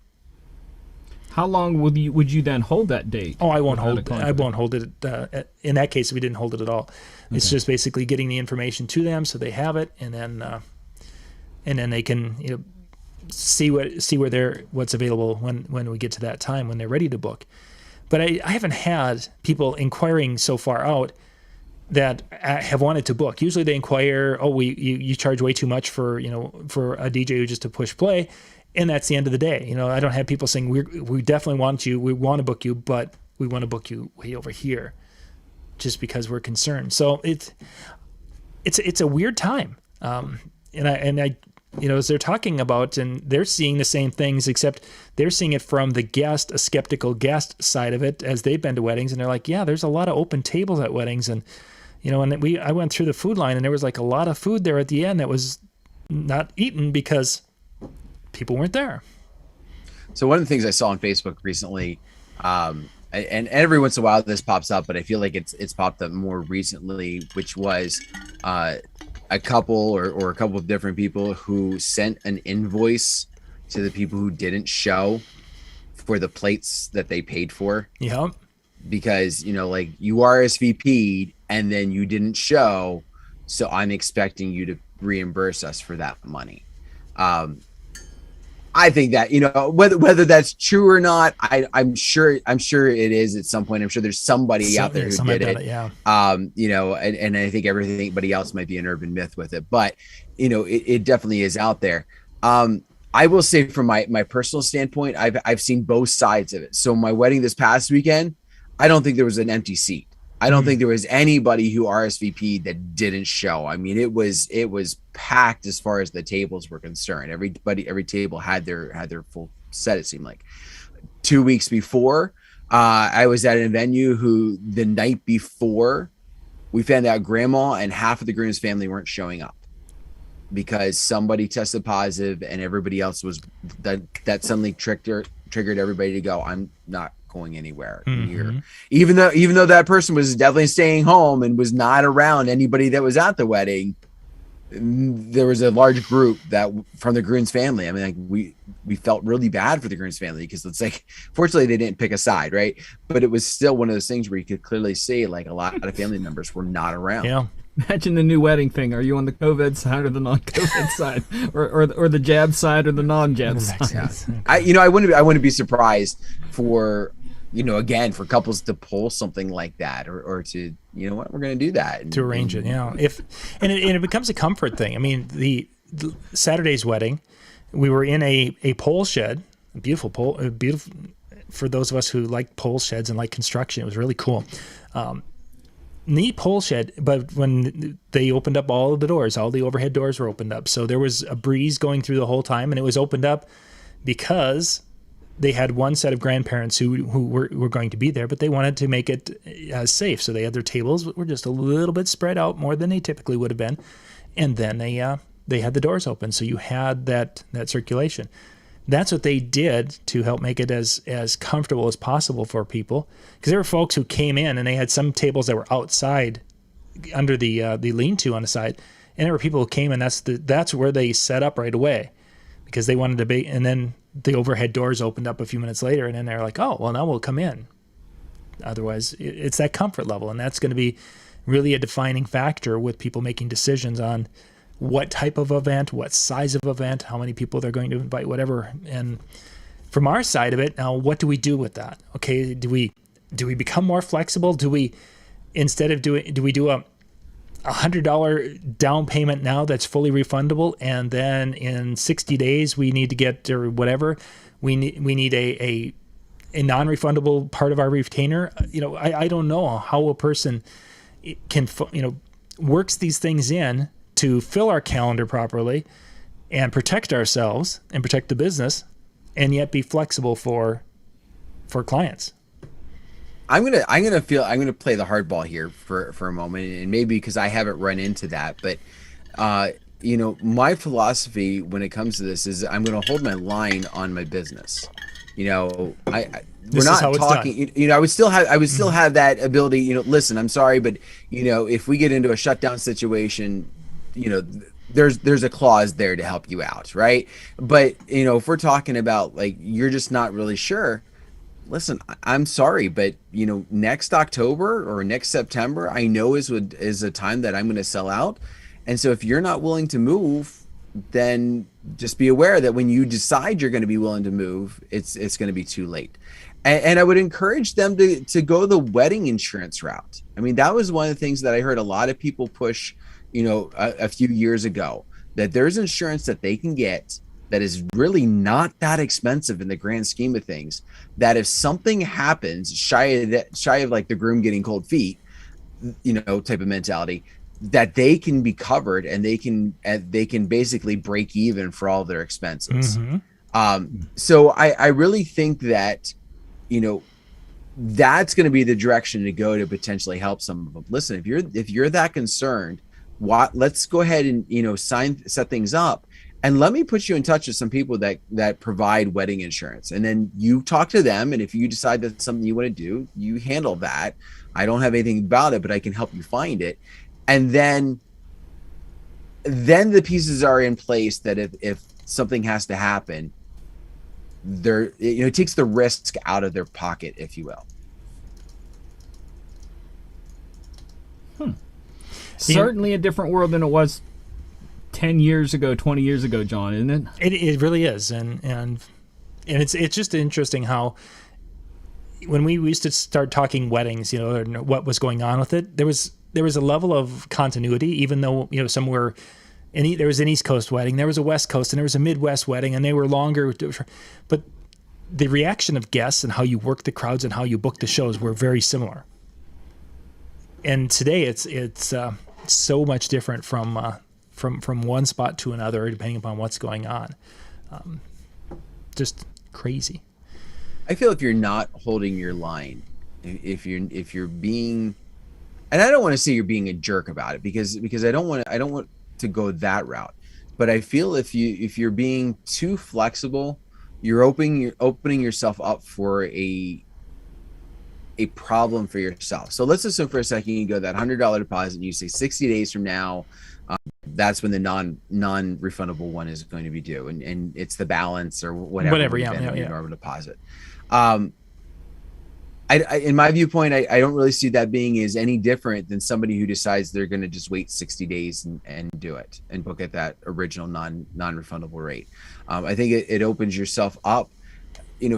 How long would you then hold that date? Oh, I won't hold it. I won't hold it. In that case, we didn't hold it at all. It's just basically getting the information to them so they have it, and then they can see what's available when we get to that time when they're ready to book. But I haven't had people inquiring so far out that have wanted to book. Usually they inquire, you charge way too much for a DJ who just to push play. And that's the end of the day. I don't have people saying we definitely want you, we want to book you, but we want to book you way over here, just because we're concerned. So it's a weird time. And I as they're talking about, and they're seeing the same things, except they're seeing it from a skeptical guest side of it, as they've been to weddings, and they're like, yeah, there's a lot of open tables at weddings, and I went through the food line, and there was like a lot of food there at the end that was not eaten because people weren't there. So one of the things I saw on Facebook recently, and every once in a while this pops up, but I feel like it's popped up more recently, which was a couple or a couple of different people who sent an invoice to the people who didn't show for the plates that they paid for. Yeah. Because, like, you RSVP'd and then you didn't show, so I'm expecting you to reimburse us for that money. I think that, whether that's true or not, I'm sure it is at some point. I'm sure there's somebody out there who did it. Yeah. And I think everybody else might be an urban myth with it, but it definitely is out there. I will say from my personal standpoint, I've seen both sides of it. So my wedding this past weekend, I don't think there was an empty seat. I don't think there was anybody who RSVP'd that didn't show. I mean, it was packed as far as the tables were concerned. Every table had their full set, it seemed like. 2 weeks before, I was at a venue who the night before we found out grandma and half of the groom's family weren't showing up because somebody tested positive, and everybody else was that suddenly triggered everybody to go, I'm not going anywhere here. Even though that person was definitely staying home and was not around anybody that was at the wedding, there was a large group that from the groom's family. I mean, like we felt really bad for the groom's family, because it's like, fortunately they didn't pick a side, right? But it was still one of those things where you could clearly see like a lot of family members were not around. Yeah. Imagine the new wedding thing. Are you on the COVID side or the non-COVID side, or the jab side or the non-jab side? Yeah. I wouldn't be surprised for, again, for couples to pull something like that, or to, we're going to do that to arrange it. It becomes a comfort thing. I mean, the Saturday's wedding, we were in a pole shed, beautiful for those of us who like pole sheds and like construction. It was really cool. Neat pole shed, but when they opened up all of the doors, all the overhead doors were opened up. So there was a breeze going through the whole time, and it was opened up because they had one set of grandparents who were going to be there, but they wanted to make it safe. So they had their tables were just a little bit spread out more than they typically would have been. And then they they had the doors open, so you had that circulation. That's what they did to help make it as comfortable as possible for people, because there were folks who came in and they had some tables that were outside under the lean-to on the side, and there were people who came and that's where they set up right away, because they wanted to be. And then the overhead doors opened up a few minutes later, and then they're like, oh, well, now we'll come in. Otherwise, it's that comfort level, and that's going to be really a defining factor with people making decisions on what type of event, what size of event, how many people they're going to invite, whatever. And from our side of it, now what do we do with that? Okay, do we become more flexible? Do we, instead of do we do a $100 down payment now that's fully refundable, and then in 60 days we need to get, or whatever, we need a non-refundable part of our retainer? I don't know how a person can works these things in to fill our calendar properly and protect ourselves and protect the business, and yet be flexible for clients. I'm gonna play the hardball here for a moment, and maybe because I haven't run into that, but my philosophy when it comes to this is I'm gonna hold my line on my business. We're not talking. I would still have that ability. Listen, I'm sorry, but if we get into a shutdown situation, there's a clause there to help you out, right? But if we're talking about like you're just not really sure, listen, I'm sorry, but next October or next September, I know is a time that I'm going to sell out, and so if you're not willing to move, then just be aware that when you decide you're going to be willing to move, it's going to be too late. And I would encourage them to go the wedding insurance route. I mean, that was one of the things that I heard a lot of people push, a few years ago, that there's insurance that they can get that is really not that expensive in the grand scheme of things, that if something happens shy of like the groom getting cold feet, type of mentality, that they can be covered and they can basically break even for all their expenses. Mm-hmm. So I really think that, that's going to be the direction to go to potentially help some of them. Listen, if you're that concerned, let's go ahead and, set things up, and let me put you in touch with some people that provide wedding insurance. And then you talk to them. And if you decide that's something you want to do, you handle that. I don't have anything about it, but I can help you find it. And then the pieces are in place that if something has to happen, it takes the risk out of their pocket, if you will. Certainly a different world than it was 10 years ago, 20 years ago, John, isn't it? It really is. And it's just interesting how when we used to start talking weddings, and what was going on with it, there was a level of continuity, even though, somewhere there was an East Coast wedding, there was a West Coast, and there was a Midwest wedding, and they were longer. But the reaction of guests and how you work the crowds and how you book the shows were very similar. And today it's so much different from one spot to another, depending upon what's going on. Just crazy. I feel if you're not holding your line, if you're being, and I don't want to say you're being a jerk about it, because I don't want to go that route, but I feel if you're being too flexible, you're opening yourself up for a problem for yourself. So let's assume for a second you go that $100 deposit and you say 60 days from now, that's when the non-refundable one is going to be due, and it's the balance or whatever normal deposit. In my viewpoint, I don't really see that being as any different than somebody who decides they're going to just wait 60 days and do it and book at that original non-refundable rate. I think it opens yourself up.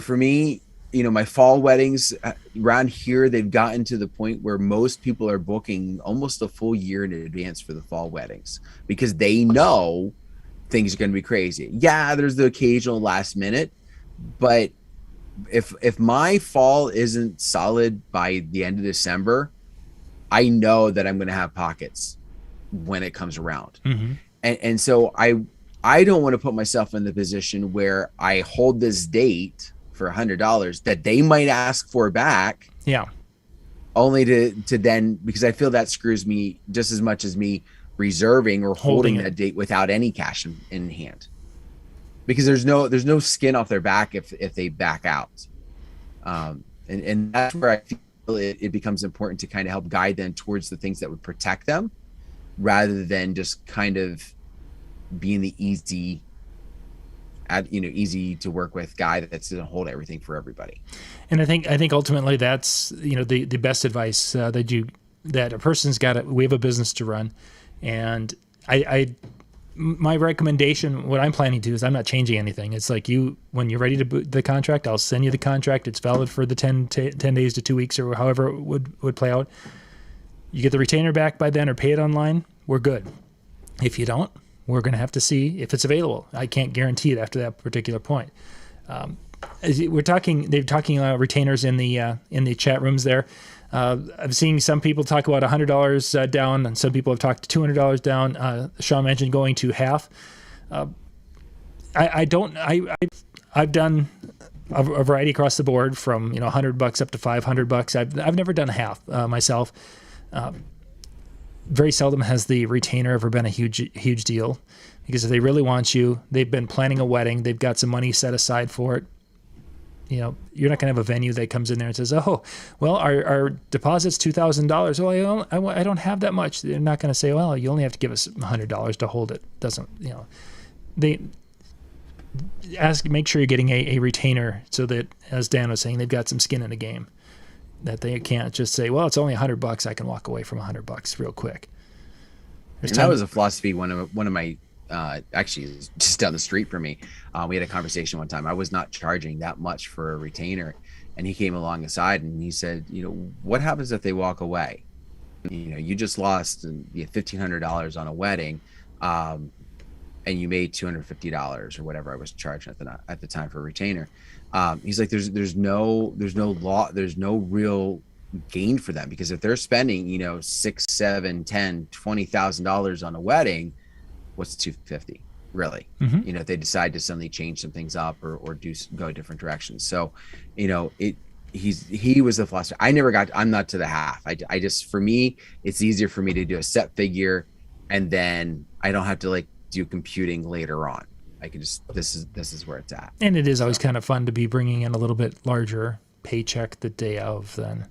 For me, my fall weddings around here, they've gotten to the point where most people are booking almost a full year in advance for the fall weddings, because they know things are going to be crazy. Yeah, there's the occasional last minute, but if my fall isn't solid by the end of December, I know that I'm going to have pockets when it comes around. Mm-hmm. And so I don't want to put myself in the position where I hold this date for $100 that they might ask for back. Yeah. Only to then, because I feel that screws me just as much as me reserving or holding it. that date without any cash in hand, because there's no skin off their back if they back out. And that's where I feel it becomes important to kind of help guide them towards the things that would protect them, rather than just kind of being the easy to work with guy that's going to hold everything for everybody. And I think ultimately that's, the best advice that a person's got. We have a business to run, and my recommendation, what I'm planning to do is I'm not changing anything. It's like when you're ready to boot the contract, I'll send you the contract. It's valid for the 10 days to 2 weeks or however it would play out. You get the retainer back by then or pay it online, we're good. If you don't, we're going to have to see if it's available. I can't guarantee it after that particular point. They're talking retainers in the chat rooms there. I've seen some people talk about $100 down, and some people have talked to $200 down. Sean mentioned going to half. I've done a variety across the board from $100 up to $500. I've never done half myself. Very seldom has the retainer ever been a huge deal, because if they really want you, they've been planning a wedding, they've got some money set aside for it. You're not going to have a venue that comes in there and says, "Oh, well, our deposit's $2,000. Well, I don't have that much." They're not going to say, "Well, you only have to give us $100 to hold it." Doesn't they make sure you're getting a retainer, so that, as Dan was saying, they've got some skin in the game. That they can't just say, "Well, it's only $100. I can walk away from $100 real quick." And that was a philosophy. One of my actually just down the street from me, we had a conversation one time. I was not charging that much for a retainer, and he came along the side and he said, "What happens if they walk away? You just lost $1,500 on a wedding, and you made $250 or whatever I was charging at the time for a retainer." He's like, there's no real gain for them, because if they're spending $6,000, $7,000, $10,000, $20,000 on a wedding, what's $250 really? Mm-hmm. If they decide to suddenly change some things up or go different directions. So he was the philosopher. I'm not to the half. I just, for me, it's easier for me to do a set figure, and then I don't have to do computing later on. I can just, this is where it's at. And it is always kind of fun to be bringing in a little bit larger paycheck the day of than,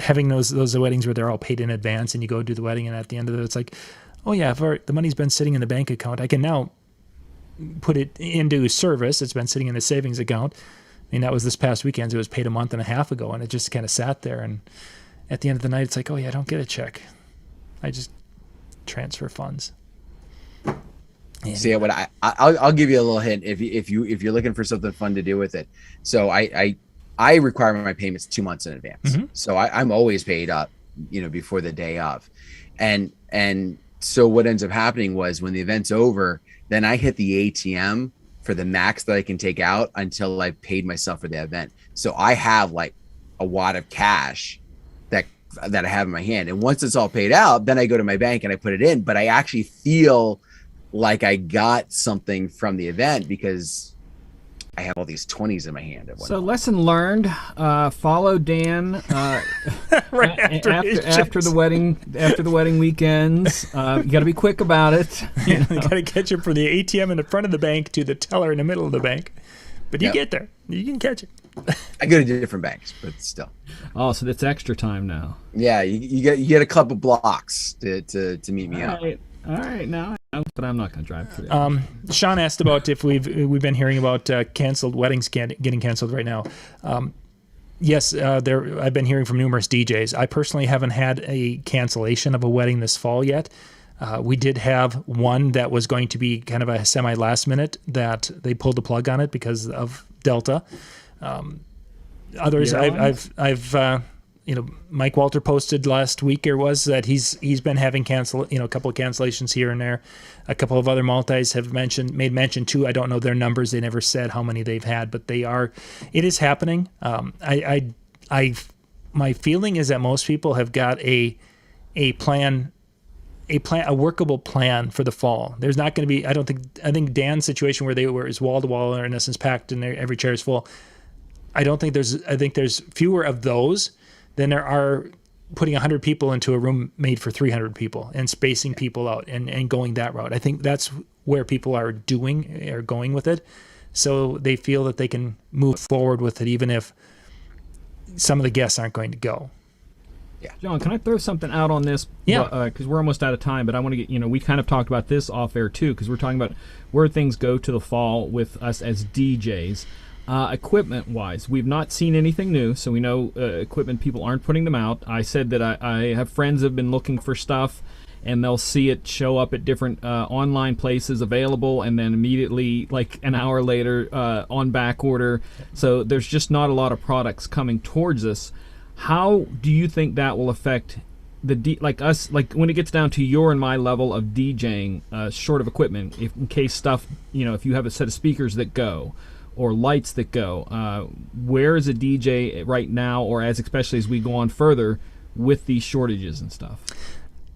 having those weddings where they're all paid in advance, and you go do the wedding, and at the end of it, it's like, oh yeah, if the money's been sitting in the bank account, I can now put it into service. It's been sitting in the savings account. That was this past weekend. It was paid a month and a half ago, and it just kind of sat there. And at the end of the night, it's like, oh yeah, I don't get a check. I just transfer funds. And see what I'll give you a little hint if you're looking for something fun to do with it. So I require my payments 2 months in advance. Mm-hmm. So I'm always paid up, before the day of, and so what ends up happening was, when the event's over, then I hit the ATM for the max that I can take out until I've paid myself for the event. So I have a wad of cash that I have in my hand, and once it's all paid out, then I go to my bank and I put it in. But I actually feel like I got something from the event, because I have all these 20s in my hand. So lesson learned: follow Dan right after the wedding weekends. You got to be quick about it. You got to catch him from the ATM in the front of the bank to the teller in the middle of the bank. But you get there, you can catch it. I go to different banks, but still. Oh, so that's extra time now. Yeah, you get a couple blocks to meet me up. All right, now I know, but I'm not going to drive through. Sean asked about if we've been hearing about canceled weddings getting canceled right now. Yes, I've been hearing from numerous DJs. I personally haven't had a cancellation of a wedding this fall yet. We did have one that was going to be kind of a semi last minute that they pulled the plug on it because of Delta. Others, Yeah. I've Mike Walter posted last week that he's been having a couple of cancellations here and there. A couple of other multis have made mention too. I don't know their numbers. They never said how many they've had, but it is happening. My feeling is that most people have got a workable plan for the fall. There's not going to be, I think Dan's situation where it's wall to wall or in essence packed and every chair is full. I think there's fewer of those than there are putting 100 people into a room made for 300 people and spacing people out and going that route. I think that's where people are going with it. So they feel that they can move forward with it, even if some of the guests aren't going to go. Yeah. John, can I throw something out on this? Yeah. Because we're almost out of time, but I want to get, we kind of talked about this off air too, because we're talking about where things go to the fall with us as DJs. Equipment-wise, we've not seen anything new, so we know equipment people aren't putting them out. I said that I have friends who have been looking for stuff, and they'll see it show up at different online places available, and then immediately, like an hour later, on back order. So there's just not a lot of products coming towards us. How do you think that will affect like when it gets down to your and my level of DJing, short of equipment, in case stuff, if you have a set of speakers that go, or lights that go, where is a DJ right now, or especially as we go on further with these shortages and stuff?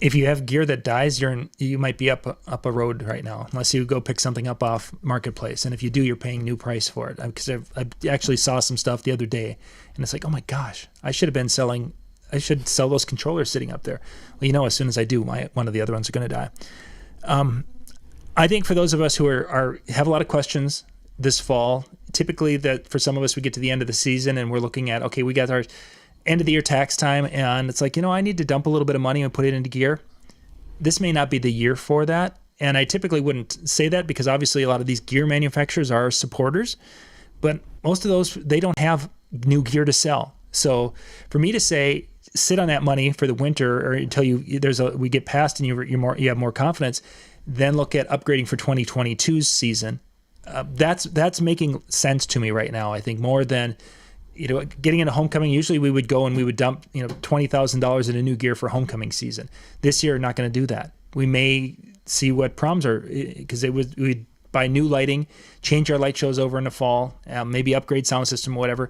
If you have gear that dies, you might be up a road right now, unless you go pick something up off Marketplace. And if you do, you're paying new price for it. Because I actually saw some stuff the other day, and it's like, oh my gosh, I should sell those controllers sitting up there. Well, as soon as I do, one of the other ones are going to die. I think for those of us who have a lot of questions this fall, typically that for some of us, we get to the end of the season and we're looking at, okay, we got our end of the year tax time, and it's like, I need to dump a little bit of money and put it into gear. This may not be the year for that. And I typically wouldn't say that, because obviously a lot of these gear manufacturers are supporters, but most of those, they don't have new gear to sell. So for me to say, sit on that money for the winter, or until we get past and you have more confidence, then look at upgrading for 2022's season. That's making sense to me right now. I think more than, getting into homecoming. Usually we would go and we would dump, $20,000 into new gear for homecoming season. This year, not going to do that. We may see what proms are, because we'd buy new lighting, change our light shows over in the fall, maybe upgrade sound system, whatever,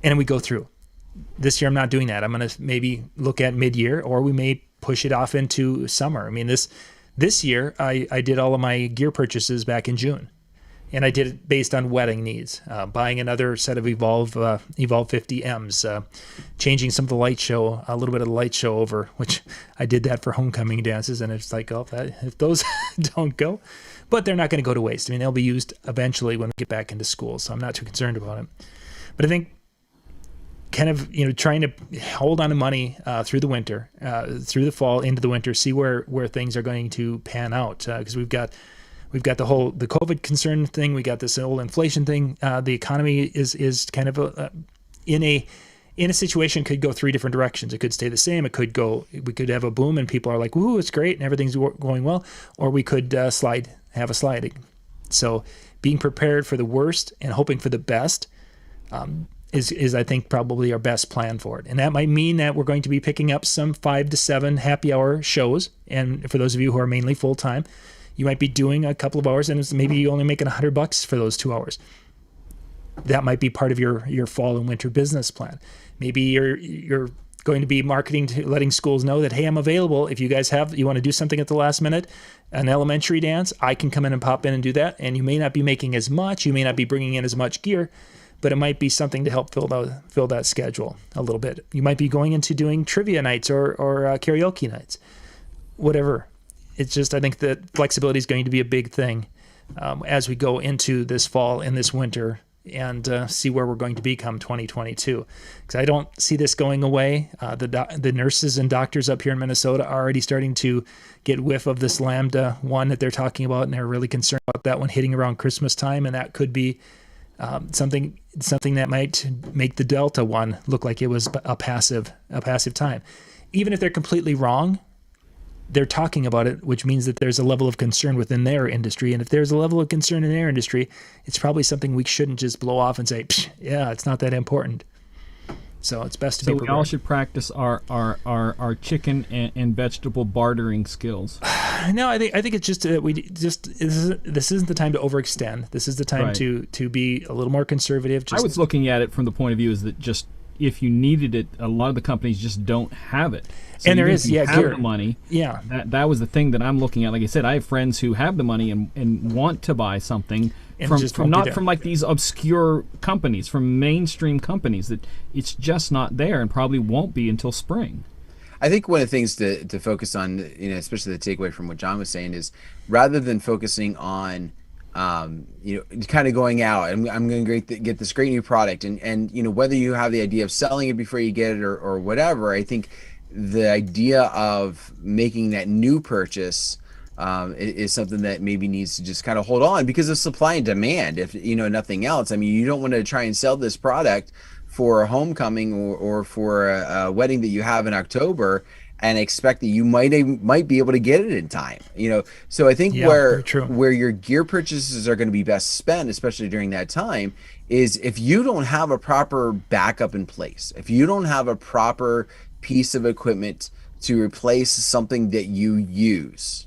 and we go through. This year, I'm not doing that. I'm going to maybe look at mid-year, or we may push it off into summer. I mean, this year, I did all of my gear purchases back in June. And I did it based on wedding needs, buying another set of Evolve 50Ms, changing some of the light show, a little bit of the light show over, which I did that for homecoming dances. And it's like, if those don't go, but they're not going to go to waste. I mean, they'll be used eventually when we get back into school. So I'm not too concerned about it. But I think kind of, trying to hold on to money through the winter, through the fall, into the winter, see where things are going to pan out. Because we've got the COVID concern thing. We got this whole inflation thing. The economy is kind of in a situation, could go three different directions. It could stay the same. We could have a boom and people are like, woohoo, it's great and everything's going well. Or we could have a slide. So being prepared for the worst and hoping for the best is I think probably our best plan for it. And that might mean that we're going to be picking up some 5 to 7 happy hour shows. And for those of you who are mainly full time, you might be doing a couple of hours, and maybe you only making $100 for those 2 hours. That might be part of your fall and winter business plan. Maybe you're going to be marketing to letting schools know that, hey, I'm available. If you guys you want to do something at the last minute, an elementary dance, I can come in and pop in and do that. And you may not be making as much, you may not be bringing in as much gear, but it might be something to help fill that schedule a little bit. You might be going into doing trivia nights or karaoke nights, whatever. It's just, I think that flexibility is going to be a big thing as we go into this fall and this winter, and see where we're going to be come 2022. Because I don't see this going away. The nurses and doctors up here in Minnesota are already starting to get whiff of this Lambda 1 that they're talking about, and they're really concerned about that one hitting around Christmas time, and that could be something that might make the Delta 1 look like it was a passive time. Even if they're completely wrong, they're talking about it, which means that there's a level of concern within their industry. And if there's a level of concern in their industry, it's probably something we shouldn't just blow off and say, yeah, it's not that important. So it's best to be prepared. So we all should practice our chicken and vegetable bartering skills. No, I think it's just this isn't the time to overextend. This is the time to be a little more conservative. I was looking at it from the point of view is that just if you needed it, a lot of the companies just don't have it. So and there is, gear. The money. Yeah, that was the thing that I'm looking at. Like I said, I have friends who have the money and want to buy something from like these obscure companies, from mainstream companies that it's just not there and probably won't be until spring. I think one of the things to focus on, especially the takeaway from what John was saying, is rather than focusing on, kind of going out, I'm going to get this great new product, and whether you have the idea of selling it before you get it or whatever, I think the idea of making that new purchase is something that maybe needs to just kind of hold on because of supply and demand. If nothing else, I mean, you don't want to try and sell this product for a homecoming or for a wedding that you have in October and expect that you might be able to get it in time. So I think where your gear purchases are going to be best spent, especially during that time, is if you don't have a proper backup in place, if you don't have a proper piece of equipment to replace something that you use,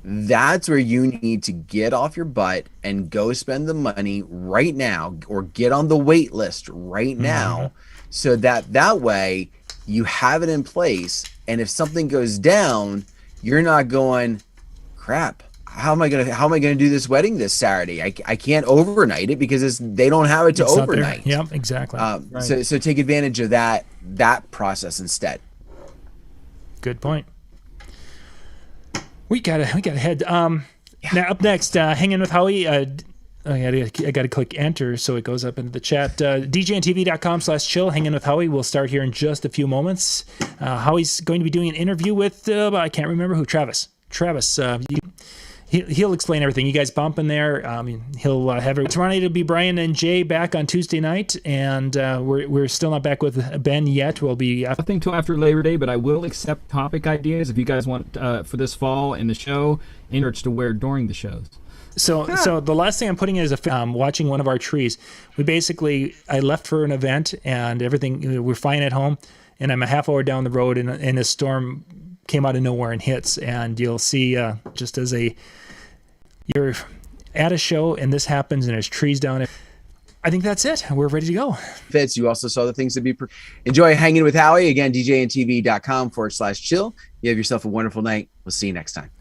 that's where you need to get off your butt and go spend the money right now, or get on the wait list right now, so that way you have it in place. And if something goes down, you're not going, crap, how am I gonna do this wedding this Saturday? I can't overnight it because they don't have it to overnight. Yeah, exactly. Right. So take advantage of that process instead. Good point. We gotta head. Now up next, hanging with Howie. I gotta click enter so it goes up into the chat. DJNTV.com/chill. Hanging with Howie. We'll start here in just a few moments. Howie's going to be doing an interview with I can't remember who. Travis. He'll explain everything. You guys bump in there. He'll have it. Tomorrow night it'll be Brian and Jay back on Tuesday night, and we're still not back with Ben yet. We'll be nothing till after Labor Day, but I will accept topic ideas if you guys want for this fall in the show, in shirts to wear during the shows. So the last thing I'm putting is watching one of our trees. I left for an event and everything. We're fine at home, and I'm a half hour down the road, and a storm came out of nowhere and hits. And you'll see just as you're at a show and this happens and there's trees down there. I think that's it. We're ready to go. Fitz, you also saw the things to be. Enjoy hanging with Howie. Again, DJNTV.com/chill. You have yourself a wonderful night. We'll see you next time.